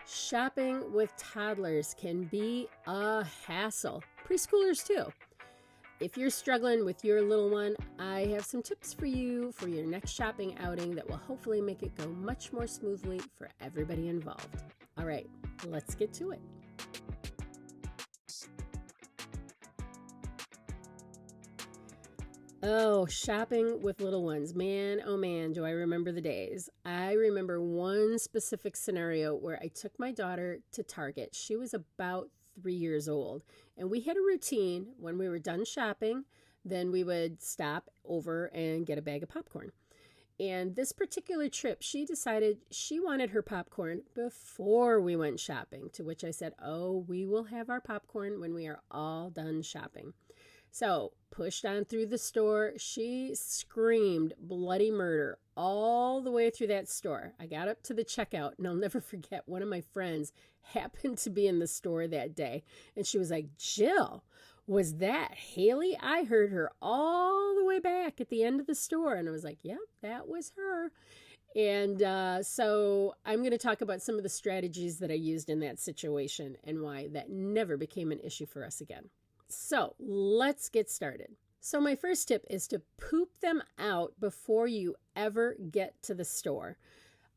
Shopping with toddlers can be a hassle. Preschoolers too. If you're struggling with your little one, I have some tips for you for your next shopping outing that will hopefully make it go much more smoothly for everybody involved. All right, let's get to it. Oh, shopping with little ones. Man, oh man, do I remember the days. I remember one specific scenario where I took my daughter to Target. She was about 3 years old, and we had a routine. When we were done shopping, then we would stop over and get a bag of popcorn. And this particular trip, she decided she wanted her popcorn before we went shopping, to which I said, oh, we will have our popcorn when we are all done shopping. So, pushed on through the store, she screamed bloody murder all the way through that store. I got up to the checkout, and I'll never forget, one of my friends happened to be in the store that day, and she was like, Jill, was that Haley? I heard her all the way back at the end of the store. And I was like, yep, that was her. And so I'm going to talk about some of the strategies that I used in that situation and why that never became an issue for us again. So let's get started. So my first tip is to poop them out before you ever get to the store.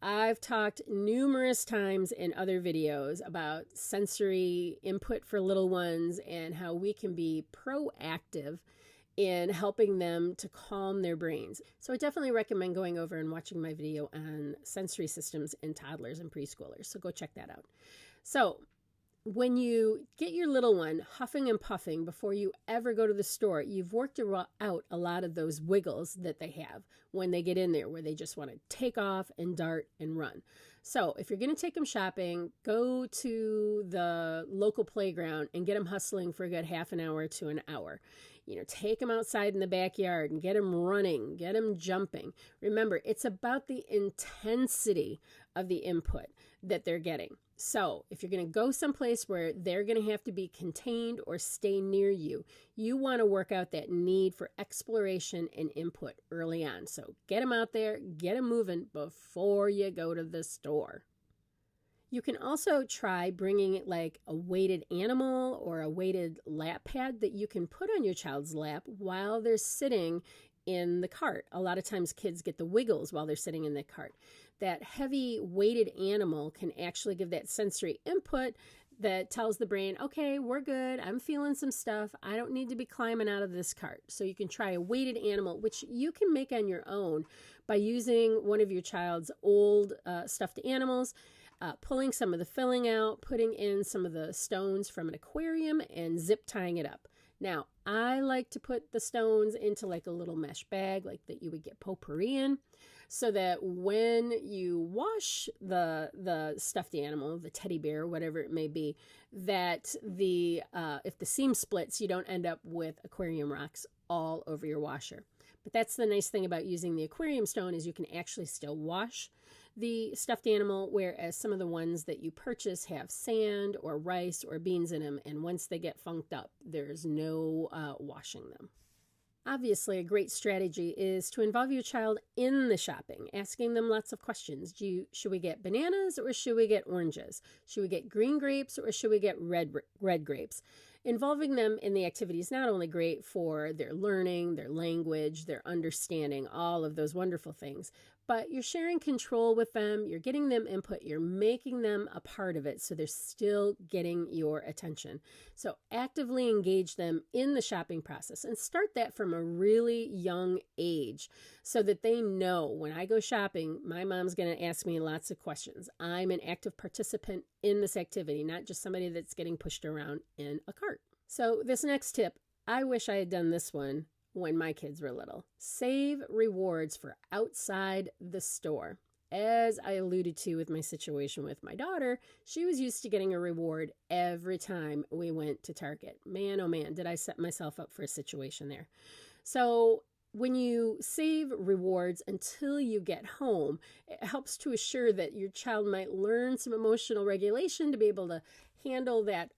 I've talked numerous times in other videos about sensory input for little ones and how we can be proactive in helping them to calm their brains. So I definitely recommend going over and watching my video on sensory systems in toddlers and preschoolers. So go check that out. So when you get your little one huffing and puffing before you ever go to the store, you've worked out a lot of those wiggles that they have when they get in there, where they just want to take off and dart and run. So if you're going to take them shopping, go to the local playground and get them hustling for a good half an hour to an hour. Take them outside in the backyard and get them running, get them jumping. Remember, it's about the intensity of the input that they're getting. So if you're going to go someplace where they're going to have to be contained or stay near you, you want to work out that need for exploration and input early on. So get them out there, get them moving before you go to the store. You can also try bringing like a weighted animal or a weighted lap pad that you can put on your child's lap while they're sitting in the cart. A lot of times kids get the wiggles while they're sitting in the cart. That heavy weighted animal can actually give that sensory input that tells the brain, okay, we're good. I'm feeling some stuff. I don't need to be climbing out of this cart. So you can try a weighted animal, which you can make on your own by using one of your child's old stuffed animals, pulling some of the filling out, putting in some of the stones from an aquarium, and zip tying it up. Now, I like to put the stones into like a little mesh bag like that you would get potpourri in, so that when you wash the stuffed animal, the teddy bear, whatever it may be, that if the seam splits, you don't end up with aquarium rocks all over your washer. But that's the nice thing about using the aquarium stone, is you can actually still wash the stuffed animal, whereas some of the ones that you purchase have sand or rice or beans in them, and once they get funked up, there's no washing them. Obviously, a great strategy is to involve your child in the shopping, asking them lots of questions. Should we get bananas or should we get oranges? Should we get green grapes or should we get red grapes? Involving them in the activity is not only great for their learning, their language, their understanding, all of those wonderful things, but you're sharing control with them, you're getting them input, you're making them a part of it, so they're still getting your attention. So actively engage them in the shopping process and start that from a really young age so that they know, when I go shopping, my mom's going to ask me lots of questions. I'm an active participant in this activity, not just somebody that's getting pushed around in a cart. So this next tip, I wish I had done this one when my kids were little. Save rewards for outside the store. As I alluded to with my situation with my daughter, she was used to getting a reward every time we went to Target. Man, oh man, did I set myself up for a situation there. So when you save rewards until you get home, it helps to assure that your child might learn some emotional regulation to be able to handle that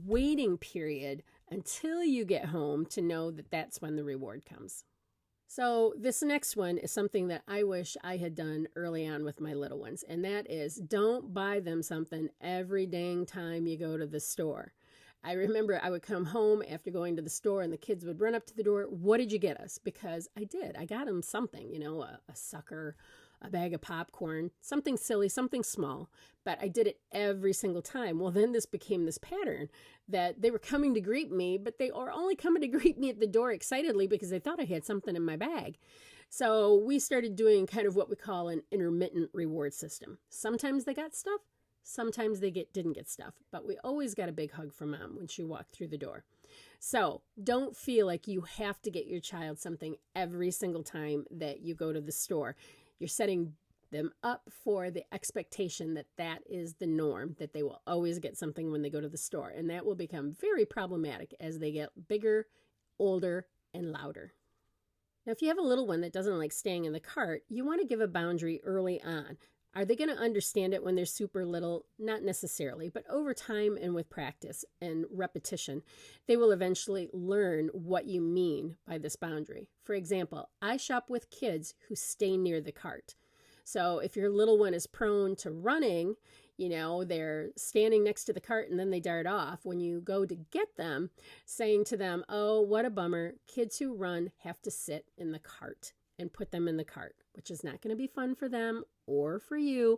waiting period until you get home, to know that that's when the reward comes. So this next one is something that I wish I had done early on with my little ones, and that is don't buy them something every dang time you go to the store. I remember I would come home after going to the store and the kids would run up to the door. What did you get us? Because I did. I got them something, a sucker, a bag of popcorn, something silly, something small. But I did it every single time. Well, then this became this pattern that they were coming to greet me, but they are only coming to greet me at the door excitedly because they thought I had something in my bag. So we started doing kind of what we call an intermittent reward system. Sometimes they got stuff. Sometimes they didn't get stuff, but we always got a big hug from mom when she walked through the door. So don't feel like you have to get your child something every single time that you go to the store. You're setting them up for the expectation that that is the norm, that they will always get something when they go to the store. And that will become very problematic as they get bigger, older, and louder. Now, if you have a little one that doesn't like staying in the cart, you want to give a boundary early on. Are they going to understand it when they're super little? Not necessarily, but over time and with practice and repetition, they will eventually learn what you mean by this boundary. For example, I shop with kids who stay near the cart. So if your little one is prone to running, they're standing next to the cart and then they dart off. When you go to get them, saying to them, oh, what a bummer, kids who run have to sit in the cart, and put them in the cart, which is not going to be fun for them or for you.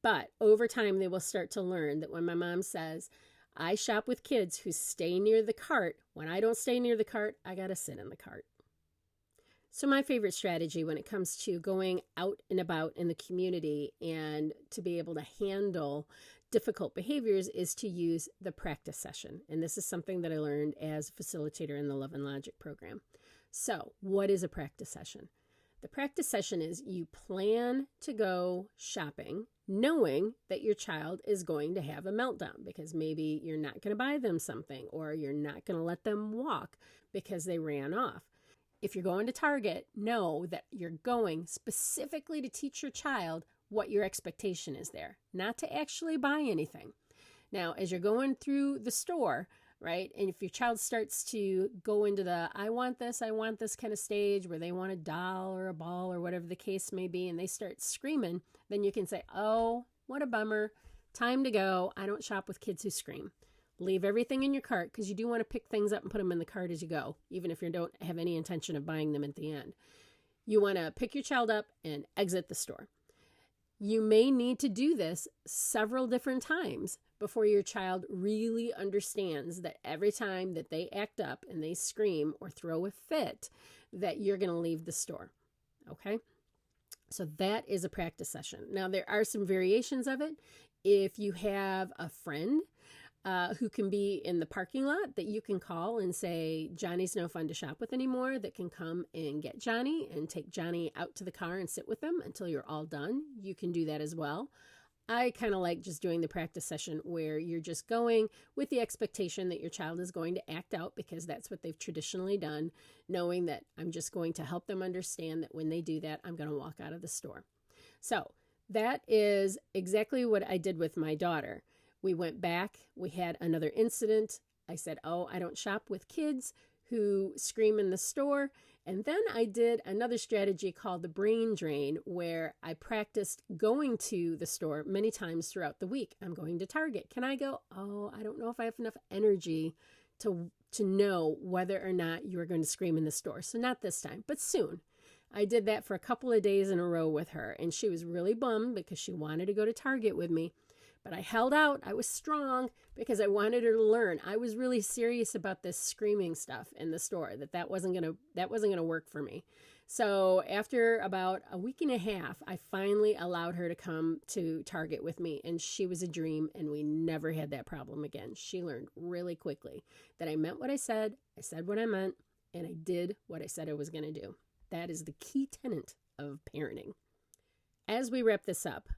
But over time, they will start to learn that when my mom says, I shop with kids who stay near the cart, when I don't stay near the cart, I got to sit in the cart. So my favorite strategy when it comes to going out and about in the community and to be able to handle difficult behaviors is to use the practice session. And this is something that I learned as a facilitator in the Love and Logic program. So what is a practice session? The practice session is you plan to go shopping knowing that your child is going to have a meltdown because maybe you're not going to buy them something or you're not going to let them walk because they ran off. If you're going to Target, know that you're going specifically to teach your child what your expectation is there, not to actually buy anything. Now, as you're going through the store, right? And if your child starts to go into the I want this kind of stage where they want a doll or a ball or whatever the case may be, and they start screaming, then you can say, oh, what a bummer. Time to go. I don't shop with kids who scream. Leave everything in your cart because you do want to pick things up and put them in the cart as you go, even if you don't have any intention of buying them at the end. You want to pick your child up and exit the store. You may need to do this several different times before your child really understands that every time that they act up and they scream or throw a fit, that you're going to leave the store. Okay? So that is a practice session. Now, there are some variations of it. If you have a friend who can be in the parking lot that you can call and say, Johnny's no fun to shop with anymore, that can come and get Johnny and take Johnny out to the car and sit with them until you're all done. You can do that as well. I kind of like just doing the practice session where you're just going with the expectation that your child is going to act out because that's what they've traditionally done, knowing that I'm just going to help them understand that when they do that, I'm going to walk out of the store. So that is exactly what I did with my daughter. We went back, we had another incident. I said, oh, I don't shop with kids who scream in the store. And then I did another strategy called the brain drain, where I practiced going to the store many times throughout the week. I'm going to Target. Can I go? Oh, I don't know if I have enough energy to know whether or not you are going to scream in the store. So not this time, but soon. I did that for a couple of days in a row with her, and she was really bummed because she wanted to go to Target with me. But I held out. I was strong because I wanted her to learn. I was really serious about this screaming stuff in the store, that wasn't gonna work for me. So after about a week and a half, I finally allowed her to come to Target with me, and she was a dream, and we never had that problem again. She learned really quickly that I meant what I said what I meant, and I did what I said I was going to do. That is the key tenet of parenting. As we wrap this up,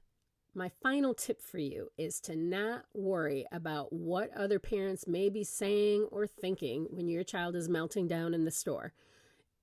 my final tip for you is to not worry about what other parents may be saying or thinking when your child is melting down in the store.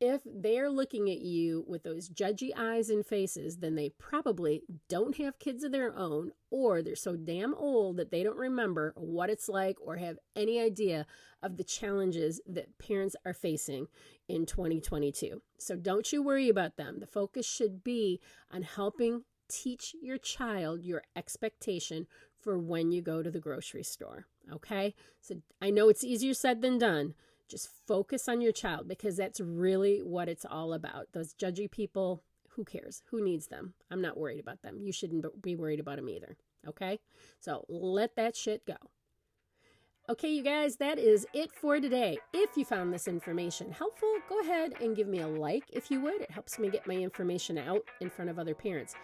If they're looking at you with those judgy eyes and faces, then they probably don't have kids of their own, or they're so damn old that they don't remember what it's like or have any idea of the challenges that parents are facing in 2022. So don't you worry about them. The focus should be on helping teach your child your expectation for when you go to the grocery store. Okay? So I know it's easier said than done. Just focus on your child, because that's really what it's all about. Those judgy people, who cares? Who needs them? I'm not worried about them. You shouldn't be worried about them either. Okay? So let that shit go. Okay, you guys, that is it for today. If you found this information helpful, go ahead and give me a like if you would. It helps me get my information out in front of other parents.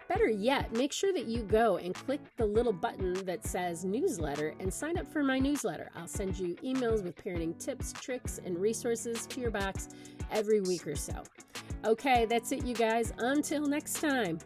Better yet, make sure that you go and click the little button that says newsletter and sign up for my newsletter. I'll send you emails with parenting tips, tricks, and resources to your box every week or so. Okay, that's it, you guys. Until next time.